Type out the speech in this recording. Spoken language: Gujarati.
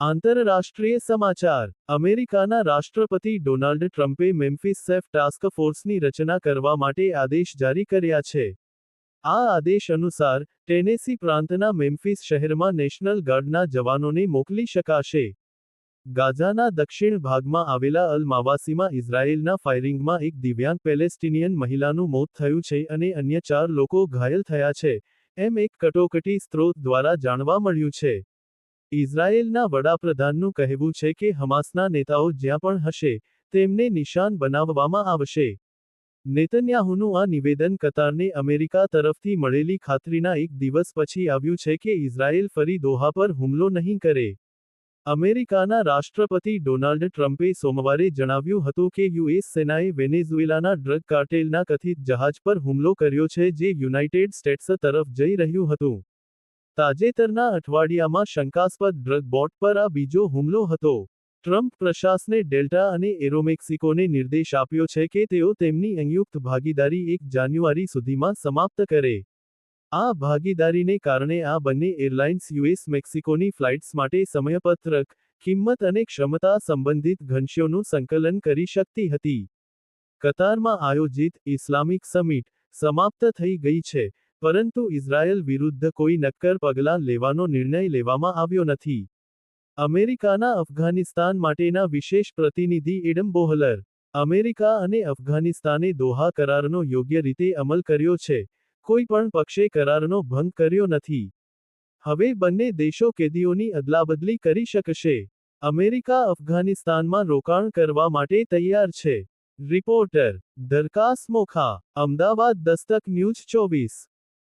આંતરરાષ્ટ્રીય સમાચાર અમેરિકાના રાષ્ટ્રપતિ ડોનાલ્ડ ટ્રમ્પે મેમ્ફિસ સેફ ટાસ્ક ફોર્સની રચના કરવા માટે આદેશ જારી કર્યા છે. આ આદેશ અનુસાર, ટેનેસી પ્રાંતના મેમ્ફિસ શહેરમાં નેશનલ ગાર્ડના જવાનોને મોકલી શકાશે. ગાઝાના દક્ષિણ ભાગમાં આવેલા અલ માવાસીમાં ઇઝરાયેલના ફાયરિંગમાં એક દિવ્યાંગ પેલેસ્ટિનિયન મહિલાનું મોત થયું છે અને અન્ય 4 લોકો ઘાયલ થયા છે, એમ એક કટોકટી સ્ત્રોત દ્વારા જાણવા મળ્યું છે. ઇઝરાયેલના વડાપ્રધાનનું કહેવું છે કે હમાસના નેતાઓ જ્યાં પણ હશે, તેમને નિશાન બનાવવામાં આવશે. નેતન્યાહુનું આ નિવેદન કતારને અમેરિકા તરફથી મળેલી ખાતરીના એક દિવસ પછી આવ્યું છે કે ઇઝરાયેલ ફરી દોહા પર હુમલો નહીં કરે. અમેરિકાના રાષ્ટ્રપતિ ડોનાલ્ડ ટ્રમ્પે સોમવારે જણાવ્યું હતું કે યુએસ સેનાએ વેનેઝુએલાના ડ્રગ કાર્ટેલના કથિત જહાજ પર હુમલો કર્યો છે જે યુનાઇટેડ સ્ટેટ્સ તરફ જઈ રહ્યું હતું. તાજેતરના અઠવાડિયામાં શંકાસ્પદ ડ્રગ બોટ પર આ બીજો હુમલો હતો. ટ્રમ્પ પ્રશાસને ડેલ્ટા અને એરોમેક્સિકોને નિર્દેશ આપ્યો છે કે તેઓ તેમની સંયુક્ત ભાગીદારી 1 જાન્યુઆરી સુધીમાં સમાપ્ત કરે. આ ભાગીદારીને કારણે આ બંને એરલાઇન્સ યુએસ મેક્સિકોની ફ્લાઇટ્સ માટે સમયપત્રક, કિંમત અને ક્ષમતા સંબંધિત ઘનશ્યોનું સંકલન કરી શકતી હતી. કતારમાં આયોજિત ઇસ્લામિક સમિટ સમાપ્ત થઈ ગઈ છે, પરંતુ ઇઝરાયલ વિરુદ્ધ કોઈ નક્કર પગલાં લેવાનો નિર્ણય લેવામાં આવ્યો નથી. અમેરિકાના અફઘાનિસ્તાન માટેના વિશેષ પ્રતિનિધિ એડમ બોહલર. અમેરિકા અને અફઘાનિસ્તાને દોહા કરારનો યોગ્ય રીતે અમલ કર્યો છે. કોઈ પણ પક્ષે કરારનો ભંગ કર્યો નથી. હવે બંને દેશો કેદીઓની અદલાબદલી કરી શકશે. અમેરિકા અફઘાનિસ્તાનમાં રોકાણ કરવા માટે તૈયાર છે. Reporter દરકાસ Mokha, Ahmedabad દસ્તક news 24.